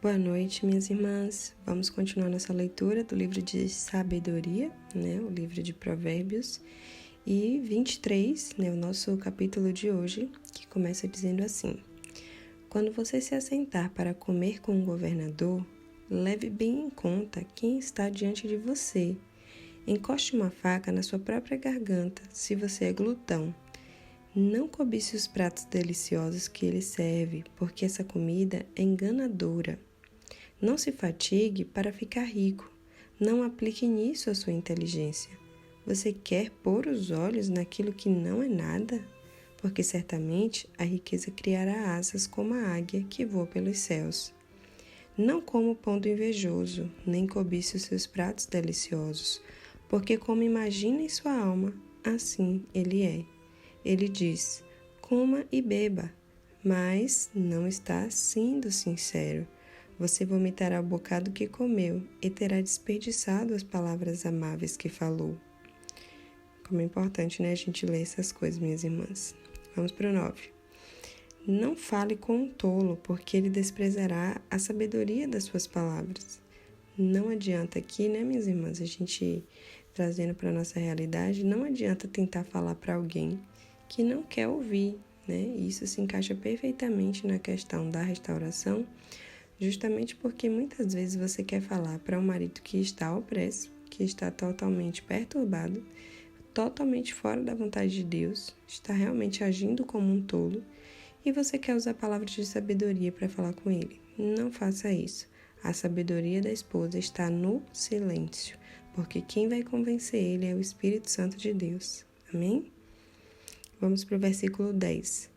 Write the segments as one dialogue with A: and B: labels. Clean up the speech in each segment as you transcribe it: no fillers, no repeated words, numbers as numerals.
A: Boa noite, minhas irmãs. Vamos continuar nossa leitura do livro de sabedoria, o livro de Provérbios, e 23, o nosso capítulo de hoje, que começa dizendo assim: Quando você se assentar para comer com o governador, leve bem em conta quem está diante de você. Encoste uma faca na sua própria garganta, se você é glutão. Não cobice os pratos deliciosos que ele serve, porque essa comida é enganadora. Não se fatigue para ficar rico. Não aplique nisso a sua inteligência. Você quer pôr os olhos naquilo que não é nada? Porque certamente a riqueza criará asas como a águia que voa pelos céus. Não coma o pão do invejoso, nem cobice os seus pratos deliciosos, porque como imagina em sua alma, assim ele é. Ele diz: coma e beba, mas não está sendo sincero. Você vomitará o bocado que comeu e terá desperdiçado as palavras amáveis que falou. Como é importante, a gente ler essas coisas, minhas irmãs. Vamos para o 9. Não fale com um tolo, porque ele desprezará a sabedoria das suas palavras. Não adianta aqui, minhas irmãs, a gente trazendo para a nossa realidade, não adianta tentar falar para alguém que não quer ouvir, Isso se encaixa perfeitamente na questão da restauração, justamente porque muitas vezes você quer falar para um marido que está opresso, que está totalmente perturbado, totalmente fora da vontade de Deus, está realmente agindo como um tolo, e você quer usar palavras de sabedoria para falar com ele. Não faça isso. A sabedoria da esposa está no silêncio, porque quem vai convencer ele é o Espírito Santo de Deus. Amém? Vamos para o versículo 10.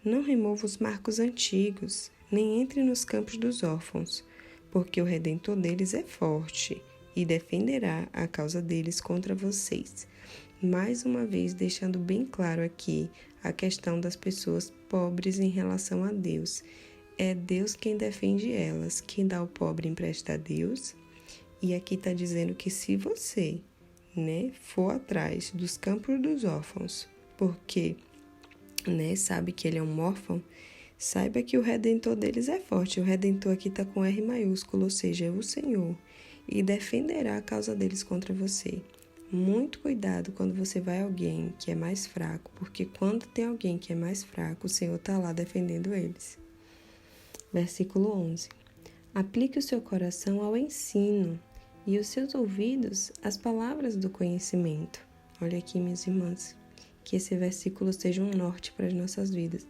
A: Não remova os marcos antigos, nem entre nos campos dos órfãos, porque o Redentor deles é forte e defenderá a causa deles contra vocês. Mais uma vez, deixando bem claro aqui a questão das pessoas pobres em relação a Deus. É Deus quem defende elas, quem dá o pobre empresta a Deus. E aqui está dizendo que se você, for atrás dos campos dos órfãos, porque, sabe que ele é um órfão, saiba que o Redentor deles é forte. O Redentor aqui está com R maiúsculo, ou seja, é o Senhor, e defenderá a causa deles contra você. Muito cuidado quando você vai a alguém que é mais fraco, porque quando tem alguém que é mais fraco, o Senhor está lá defendendo eles. Versículo 11. Aplique o seu coração ao ensino e os seus ouvidos às palavras do conhecimento. Olha aqui, minhas irmãs, que esse versículo seja um norte para as nossas vidas.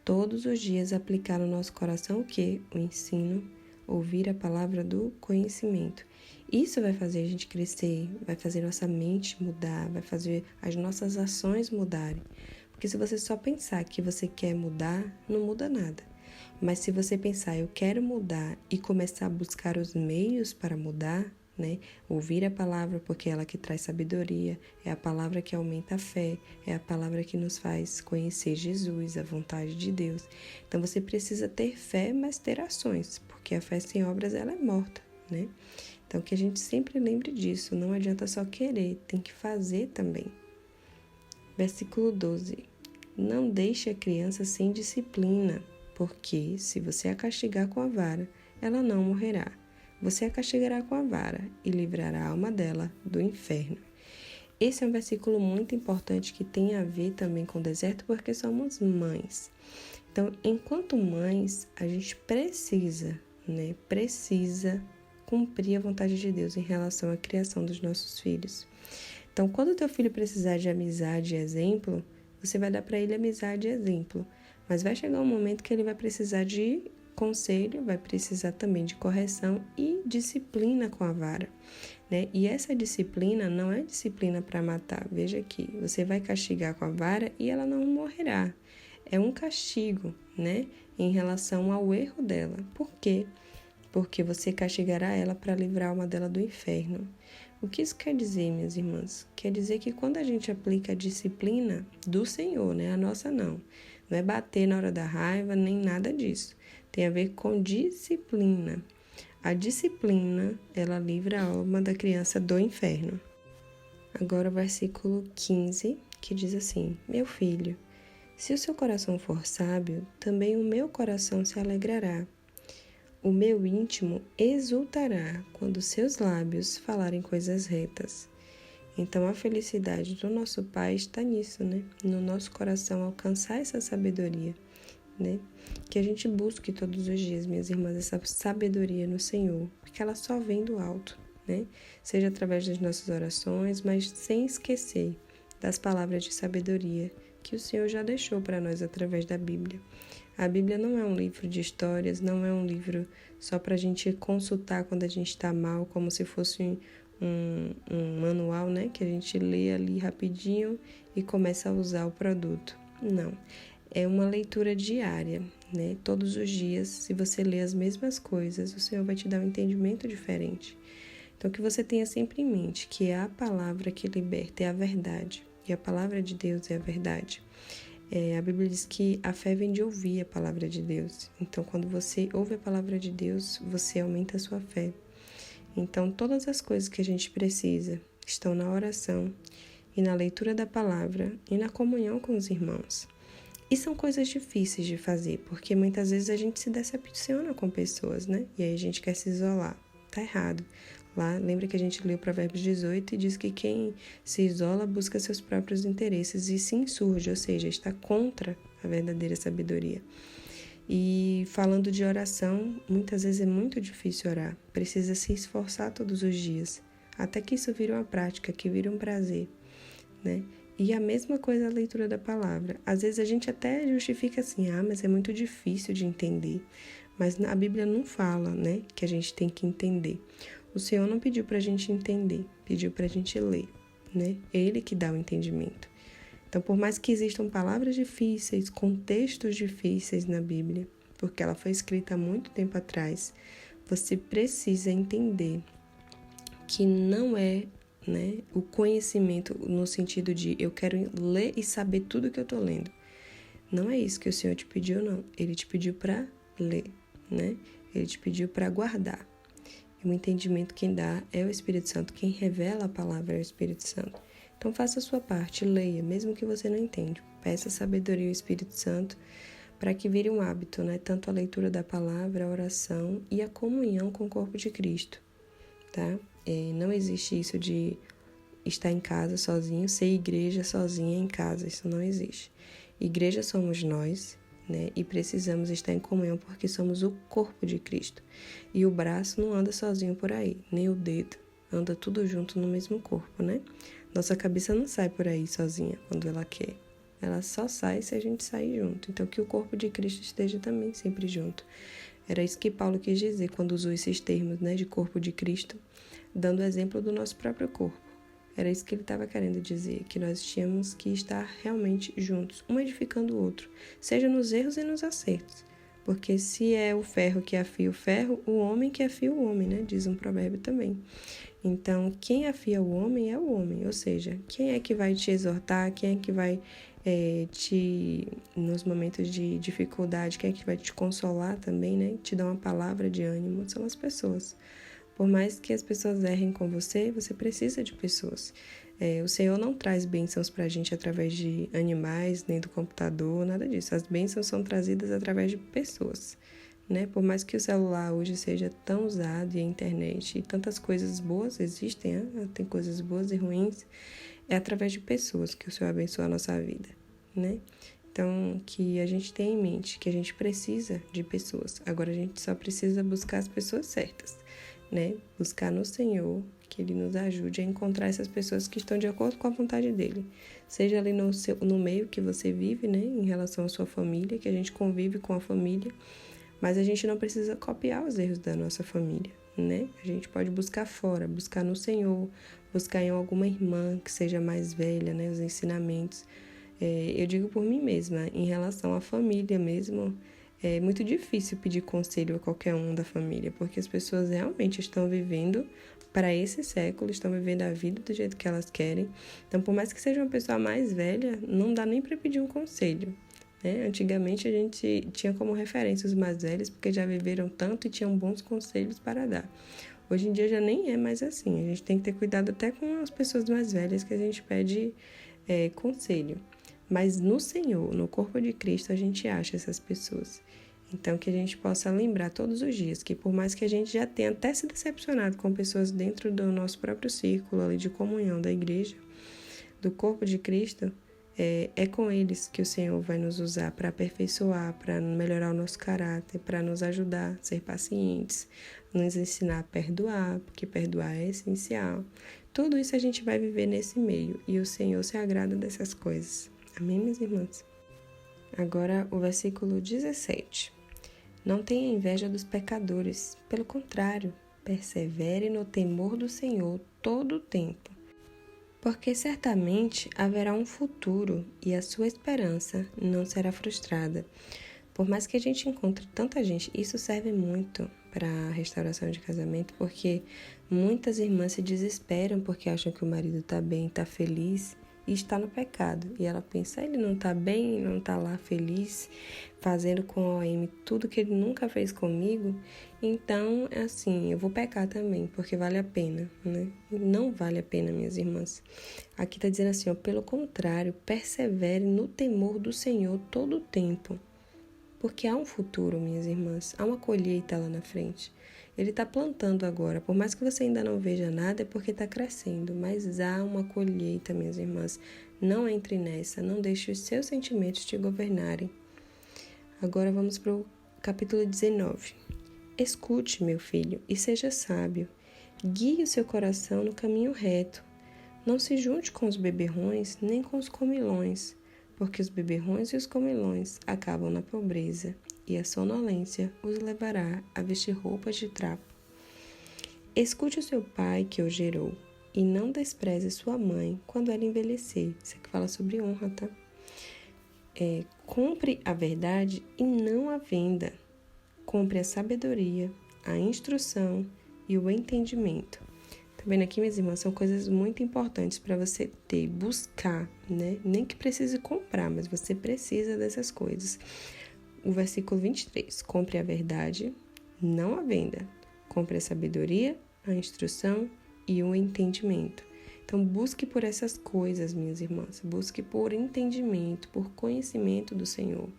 A: Todos os dias aplicar no nosso coração o quê? O ensino, ouvir a palavra do conhecimento. Isso vai fazer a gente crescer, vai fazer nossa mente mudar, vai fazer as nossas ações mudarem. Porque se você só pensar que você quer mudar, não muda nada. Mas se você pensar, eu quero mudar e começar a buscar os meios para mudar, ouvir a palavra, porque é ela que traz sabedoria, é a palavra que aumenta a fé, é a palavra que nos faz conhecer Jesus, a vontade de Deus. Então você precisa ter fé, mas ter ações, porque a fé sem obras ela é morta, Então que a gente sempre lembre disso, não adianta só querer, tem que fazer também. Versículo 12. Não deixe a criança sem disciplina, porque se você a castigar com a vara, ela não morrerá. Você a castigará com a vara e livrará a alma dela do inferno. Esse é um versículo muito importante que tem a ver também com o deserto, porque somos mães. Então, enquanto mães, a gente precisa cumprir a vontade de Deus em relação à criação dos nossos filhos. Então, quando o teu filho precisar de amizade e exemplo, você vai dar para ele amizade e exemplo. Mas vai chegar um momento que ele vai precisar de conselho, vai precisar também de correção e disciplina com a vara, E essa disciplina não é disciplina para matar. Veja aqui, você vai castigar com a vara e ela não morrerá. É um castigo, em relação ao erro dela. Por quê? Porque você castigará ela para livrar a alma dela do inferno. O que isso quer dizer, minhas irmãs? Quer dizer que quando a gente aplica a disciplina do Senhor, a nossa não é bater na hora da raiva, nem nada disso. Tem a ver com disciplina. A disciplina, ela livra a alma da criança do inferno. Agora o versículo 15, que diz assim: Meu filho, se o seu coração for sábio, também o meu coração se alegrará. O meu íntimo exultará quando seus lábios falarem coisas retas. Então, a felicidade do nosso Pai está nisso, né? No nosso coração alcançar essa sabedoria, né? Que a gente busque todos os dias, minhas irmãs, essa sabedoria no Senhor, porque ela só vem do alto, né? Seja através das nossas orações, mas sem esquecer das palavras de sabedoria que o Senhor já deixou para nós através da Bíblia. A Bíblia não é um livro de histórias, não é um livro só para a gente consultar quando a gente está mal, como se fosse um manual, né? Que a gente lê ali rapidinho e começa a usar o produto. Não, é uma leitura diária, né? Todos os dias, se você lê as mesmas coisas, o Senhor vai te dar um entendimento diferente. Então, que você tenha sempre em mente que a palavra que liberta é a verdade, e a palavra de Deus é a verdade. A Bíblia diz que a fé vem de ouvir a palavra de Deus. Então, quando você ouve a palavra de Deus, você aumenta a sua fé. Então, todas as coisas que a gente precisa estão na oração e na leitura da palavra e na comunhão com os irmãos. E são coisas difíceis de fazer, porque muitas vezes a gente se decepciona com pessoas, né? E aí a gente quer se isolar. Tá errado. Lá, lembra que a gente leu Provérbios 18 e diz que quem se isola busca seus próprios interesses e se insurge, ou seja, está contra a verdadeira sabedoria. E falando de oração, muitas vezes é muito difícil orar. Precisa se esforçar todos os dias, até que isso vire uma prática, que vire um prazer, né? E a mesma coisa a leitura da palavra. Às vezes a gente até justifica assim, mas é muito difícil de entender. Mas a Bíblia não fala, né, que a gente tem que entender. O Senhor não pediu para a gente entender, pediu para a gente ler, né? É Ele que dá o entendimento. Então, por mais que existam palavras difíceis, contextos difíceis na Bíblia, porque ela foi escrita há muito tempo atrás, você precisa entender que não é, né, o conhecimento no sentido de eu quero ler e saber tudo que eu estou lendo. Não é isso que o Senhor te pediu, não. Ele te pediu para ler, né? Ele te pediu para guardar. E o entendimento quem dá é o Espírito Santo. Quem revela a palavra é o Espírito Santo. Então faça a sua parte, leia, mesmo que você não entenda. Peça sabedoria ao Espírito Santo para que vire um hábito, né? Tanto a leitura da palavra, a oração e a comunhão com o corpo de Cristo, tá? Não existe isso de estar em casa sozinho, ser igreja sozinha em casa. Isso não existe. Igreja somos nós, né? E precisamos estar em comunhão porque somos o corpo de Cristo. E o braço não anda sozinho por aí, nem o dedo. Anda tudo junto no mesmo corpo, né? Nossa cabeça não sai por aí sozinha quando ela quer. Ela só sai se a gente sair junto. Então, que o corpo de Cristo esteja também sempre junto. Era isso que Paulo quis dizer quando usou esses termos, né? De corpo de Cristo, dando exemplo do nosso próprio corpo. Era isso que ele estava querendo dizer, que nós tínhamos que estar realmente juntos, um edificando o outro, seja nos erros e nos acertos. Porque se é o ferro que afia o ferro, o homem que afia o homem, né? Diz um provérbio também. Então, quem afia o homem é o homem, ou seja, quem é que vai te exortar, quem é que vai nos momentos de dificuldade, quem é que vai te consolar também, né? Te dar uma palavra de ânimo, são as pessoas. Por mais que as pessoas errem com você, você precisa de pessoas. O Senhor não traz bênçãos para a gente através de animais, nem do computador, nada disso. As bênçãos são trazidas através de pessoas, né? Por mais que o celular hoje seja tão usado e a internet e tantas coisas boas existem, né? Tem coisas boas e ruins, é através de pessoas que o Senhor abençoa a nossa vida, né? Então, que a gente tenha em mente que a gente precisa de pessoas. Agora, a gente só precisa buscar as pessoas certas, né? Buscar no Senhor que Ele nos ajude a encontrar essas pessoas que estão de acordo com a vontade dEle. Seja ali no meio que você vive, né? Em relação à sua família, que a gente convive com a família, mas a gente não precisa copiar os erros da nossa família, né? A gente pode buscar fora, buscar no Senhor, buscar em alguma irmã que seja mais velha, né? Os ensinamentos. Eu digo por mim mesma, em relação à família mesmo, é muito difícil pedir conselho a qualquer um da família, porque as pessoas realmente estão vivendo para esse século, estão vivendo a vida do jeito que elas querem. Então, por mais que seja uma pessoa mais velha, não dá nem para pedir um conselho, né? Antigamente a gente tinha como referência os mais velhos, porque já viveram tanto e tinham bons conselhos para dar. Hoje em dia já nem é mais assim, a gente tem que ter cuidado até com as pessoas mais velhas que a gente pede conselho. Mas no Senhor, no corpo de Cristo, a gente acha essas pessoas. Então, que a gente possa lembrar todos os dias que por mais que a gente já tenha até se decepcionado com pessoas dentro do nosso próprio círculo ali de comunhão da igreja, do corpo de Cristo, é com eles que o Senhor vai nos usar para aperfeiçoar, para melhorar o nosso caráter, para nos ajudar a ser pacientes, nos ensinar a perdoar, porque perdoar é essencial. Tudo isso a gente vai viver nesse meio e o Senhor se agrada dessas coisas. Amém, minhas irmãs? Agora o versículo 17. Não tenha inveja dos pecadores, pelo contrário, persevere no temor do Senhor todo o tempo. Porque certamente haverá um futuro e a sua esperança não será frustrada. Por mais que a gente encontre tanta gente, isso serve muito para a restauração de casamento, porque muitas irmãs se desesperam porque acham que o marido está bem, está feliz e está no pecado. E ela pensa, ele não está bem, não está lá feliz, fazendo com a OM tudo que ele nunca fez comigo, então, assim, eu vou pecar também, porque vale a pena, né? Não vale a pena, minhas irmãs. Aqui está dizendo assim, ó, pelo contrário, persevere no temor do Senhor todo o tempo. Porque há um futuro, minhas irmãs, há uma colheita lá na frente. Ele está plantando agora, por mais que você ainda não veja nada, é porque está crescendo, mas há uma colheita, minhas irmãs. Não entre nessa, não deixe os seus sentimentos te governarem. Agora vamos para o capítulo 19. Escute, meu filho, e seja sábio. Guie o seu coração no caminho reto. Não se junte com os beberrões, nem com os comilões, porque os beberrões e os comilões acabam na pobreza, e a sonolência os levará a vestir roupas de trapo. Escute o seu pai que o gerou, e não despreze sua mãe quando ela envelhecer. Isso aqui fala sobre honra, tá? Compre a verdade e não a venda. Compre a sabedoria, a instrução e o entendimento. Tá vendo aqui, minhas irmãs? São coisas muito importantes para você ter, buscar, né? Nem que precise comprar, mas você precisa dessas coisas. O versículo 23. Compre a verdade, não a venda. Compre a sabedoria, a instrução e o entendimento. Então, busque por essas coisas, minhas irmãs. Busque por entendimento, por conhecimento do Senhor.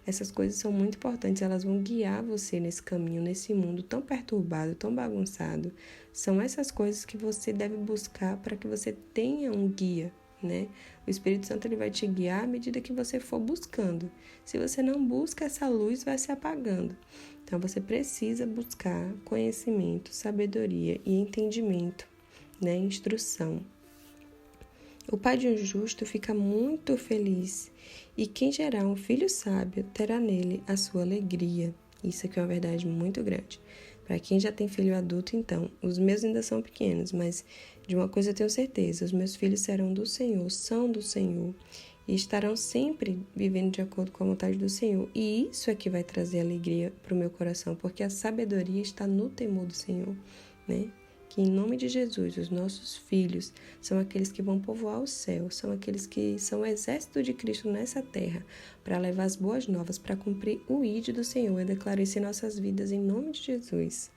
A: Essas coisas são muito importantes. Elas vão guiar você nesse caminho, nesse mundo tão perturbado, tão bagunçado. São essas coisas que você deve buscar para que você tenha um guia, né? O Espírito Santo ele vai te guiar à medida que você for buscando. Se você não busca, essa luz vai se apagando. Então, você precisa buscar conhecimento, sabedoria e entendimento, né? Instrução. O pai de um justo fica muito feliz, e quem gerar um filho sábio terá nele a sua alegria. Isso aqui é uma verdade muito grande. Para quem já tem filho adulto, então, os meus ainda são pequenos, mas de uma coisa eu tenho certeza, os meus filhos serão do Senhor, são do Senhor, e estarão sempre vivendo de acordo com a vontade do Senhor. E isso é que vai trazer alegria para o meu coração, porque a sabedoria está no temor do Senhor, né? Que em nome de Jesus, os nossos filhos são aqueles que vão povoar o céu, são aqueles que são o exército de Cristo nessa terra, para levar as boas novas, para cumprir o ID do Senhor. Eu declaro isso em nossas vidas, em nome de Jesus.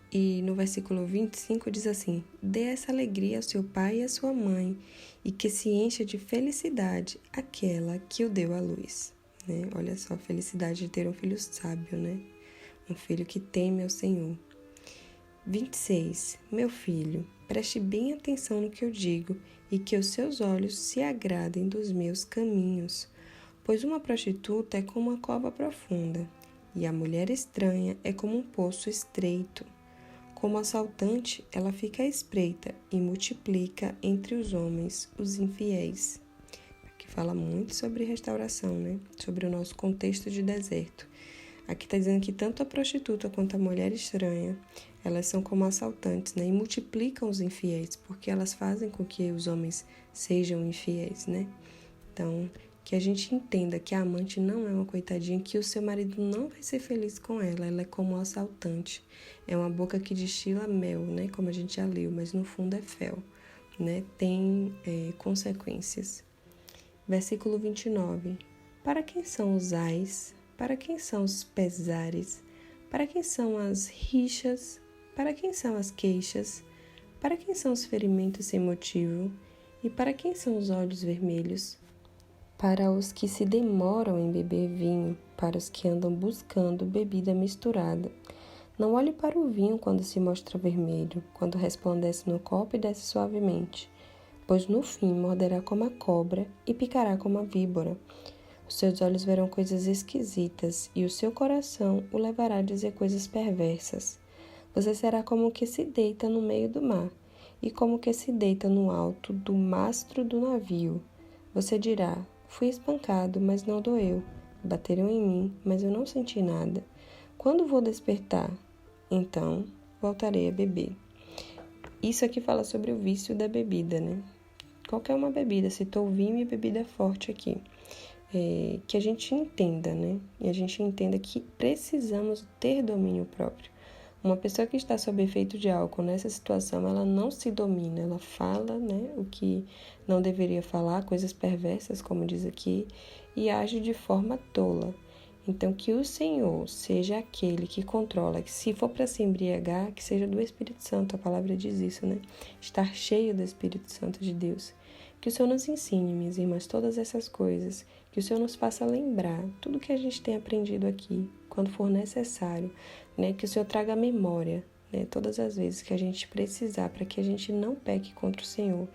A: E no versículo 25 diz assim, dê essa alegria ao seu pai e à sua mãe, e que se encha de felicidade aquela que o deu à luz. Né? Olha só a felicidade de ter um filho sábio, né? Um filho que teme ao Senhor. 26. Meu filho, preste bem atenção no que eu digo e que os seus olhos se agradem dos meus caminhos, pois uma prostituta é como uma cova profunda e a mulher estranha é como um poço estreito. Como assaltante, ela fica à espreita e multiplica entre os homens os infiéis. Aqui fala muito sobre restauração, né? Sobre o nosso contexto de deserto. Aqui está dizendo que tanto a prostituta quanto a mulher estranha, elas são como assaltantes, né? E multiplicam os infiéis, porque elas fazem com que os homens sejam infiéis, né? Então, que a gente entenda que a amante não é uma coitadinha, que o seu marido não vai ser feliz com ela é como um assaltante. É uma boca que destila mel, né? Como a gente já leu, mas no fundo é fel, né? Tem consequências. Versículo 29. Para quem são os ais? Para quem são os pesares? Para quem são as rixas? Para quem são as queixas? Para quem são os ferimentos sem motivo? E para quem são os olhos vermelhos? para os que se demoram em beber vinho, para os que andam buscando bebida misturada. Não olhe para o vinho quando se mostra vermelho, quando resplandece no copo e desce suavemente, pois no fim morderá como a cobra e picará como a víbora. Os seus olhos verão coisas esquisitas e o seu coração o levará a dizer coisas perversas. Você será como o que se deita no meio do mar e como o que se deita no alto do mastro do navio. Você dirá: fui espancado, mas não doeu. Bateram em mim, mas eu não senti nada. Quando vou despertar? Então, voltarei a beber. Isso aqui fala sobre o vício da bebida, né? Qualquer uma bebida, citou vinho e bebida forte aqui. Que a gente entenda, né? E a gente entenda que precisamos ter domínio próprio. Uma pessoa que está sob efeito de álcool nessa situação, ela não se domina, ela fala, né, o que não deveria falar, coisas perversas, como diz aqui, e age de forma tola. Então, que o Senhor seja aquele que controla, que se for para se embriagar, que seja do Espírito Santo, a palavra diz isso, né? Estar cheio do Espírito Santo de Deus. Que o Senhor nos ensine, minhas irmãs, todas essas coisas, que o Senhor nos faça lembrar tudo que a gente tem aprendido aqui, quando for necessário, né? Que o Senhor traga a memória, né? Todas as vezes que a gente precisar, para que a gente não peque contra o Senhor.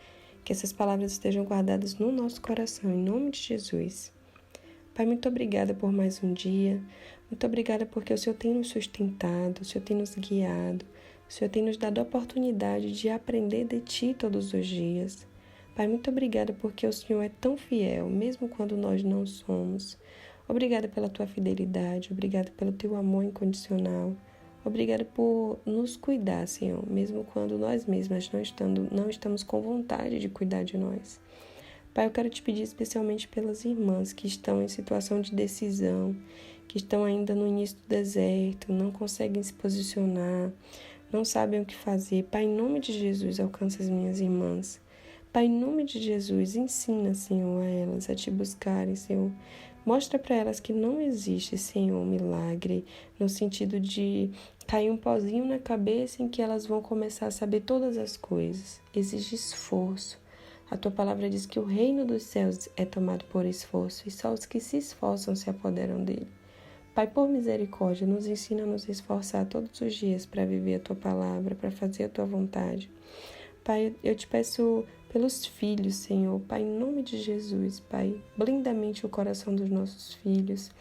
A: Que essas palavras estejam guardadas no nosso coração, em nome de Jesus. Pai, muito obrigada por mais um dia, muito obrigada porque o Senhor tem nos sustentado, o Senhor tem nos guiado, o Senhor tem nos dado a oportunidade de aprender de Ti todos os dias. Pai, muito obrigada porque o Senhor é tão fiel, mesmo quando nós não somos. Obrigada pela Tua fidelidade, obrigada pelo Teu amor incondicional, obrigada por nos cuidar, Senhor, mesmo quando nós mesmas não estamos com vontade de cuidar de nós. Pai, eu quero te pedir especialmente pelas irmãs que estão em situação de decisão, que estão ainda no início do deserto, não conseguem se posicionar, não sabem o que fazer. Pai, em nome de Jesus, alcança as minhas irmãs. Pai, em nome de Jesus, ensina, Senhor, a elas a te buscarem, Senhor. Mostra para elas que não existe, Senhor, milagre, no sentido de cair um pozinho na cabeça em que elas vão começar a saber todas as coisas. Exige esforço. A Tua palavra diz que o reino dos céus é tomado por esforço e só os que se esforçam se apoderam dele. Pai, por misericórdia, nos ensina a nos esforçar todos os dias para viver a Tua palavra, para fazer a Tua vontade. Pai, eu te peço pelos filhos, Senhor. Pai, em nome de Jesus, Pai, blinda a mente e o coração dos nossos filhos.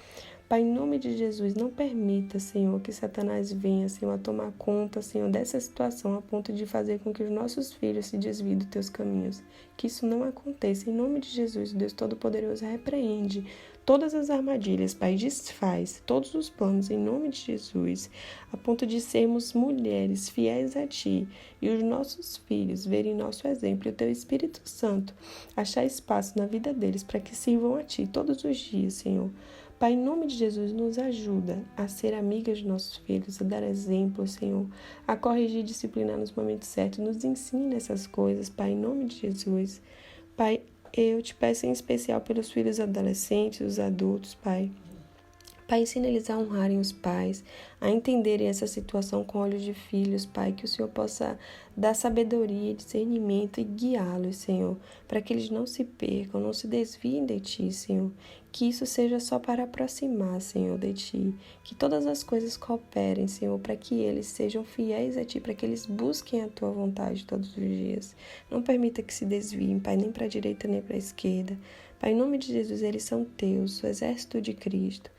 A: Pai, em nome de Jesus, não permita, Senhor, que Satanás venha, Senhor, a tomar conta, Senhor, dessa situação a ponto de fazer com que os nossos filhos se desviem dos Teus caminhos. Que isso não aconteça. Em nome de Jesus, Deus Todo-Poderoso, repreende todas as armadilhas, Pai, desfaz todos os planos em nome de Jesus, a ponto de sermos mulheres fiéis a Ti e os nossos filhos verem nosso exemplo e o Teu Espírito Santo achar espaço na vida deles para que sirvam a Ti todos os dias, Senhor. Pai, em nome de Jesus, nos ajuda a ser amigas de nossos filhos, a dar exemplo, Senhor, a corrigir e disciplinar nos momentos certos. Nos ensine essas coisas, Pai, em nome de Jesus. Pai, eu te peço em especial pelos filhos adolescentes, os adultos, Pai. Pai, ensina eles a honrarem os pais, a entenderem essa situação com olhos de filhos, Pai, que o Senhor possa dar sabedoria, discernimento e guiá-los, Senhor, para que eles não se percam, não se desviem de Ti, Senhor. Que isso seja só para aproximar, Senhor, de Ti. Que todas as coisas cooperem, Senhor, para que eles sejam fiéis a Ti, para que eles busquem a Tua vontade todos os dias. Não permita que se desviem, Pai, nem para a direita nem para a esquerda. Pai, em nome de Jesus, eles são Teus, o exército de Cristo.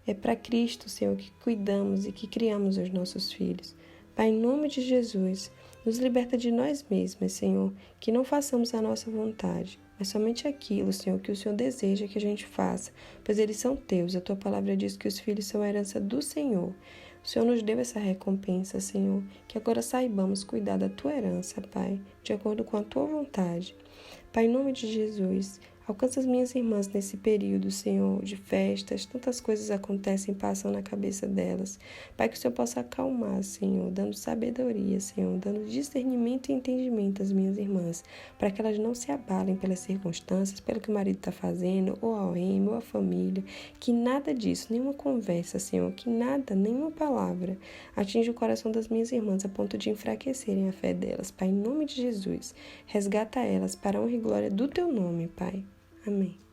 A: É para Cristo, Senhor, que cuidamos e que criamos os nossos filhos. Pai, em nome de Jesus, nos liberta de nós mesmas, Senhor, que não façamos a nossa vontade, mas somente aquilo, Senhor, que o Senhor deseja que a gente faça, pois eles são Teus. A Tua palavra diz que os filhos são a herança do Senhor. O Senhor nos deu essa recompensa, Senhor, que agora saibamos cuidar da Tua herança, Pai, de acordo com a Tua vontade. Pai, em nome de Jesus, alcança as minhas irmãs nesse período, Senhor, de festas. Tantas coisas acontecem e passam na cabeça delas. Pai, que o Senhor possa acalmar, Senhor, dando sabedoria, Senhor, dando discernimento e entendimento às minhas irmãs, para que elas não se abalem pelas circunstâncias, pelo que o marido está fazendo, ou a OM, ou a família. Que nada disso, nenhuma conversa, Senhor, que nada, nenhuma palavra atinja o coração das minhas irmãs a ponto de enfraquecerem a fé delas. Pai, em nome de Jesus, resgata elas para a honra e glória do Teu nome, Pai. Amém.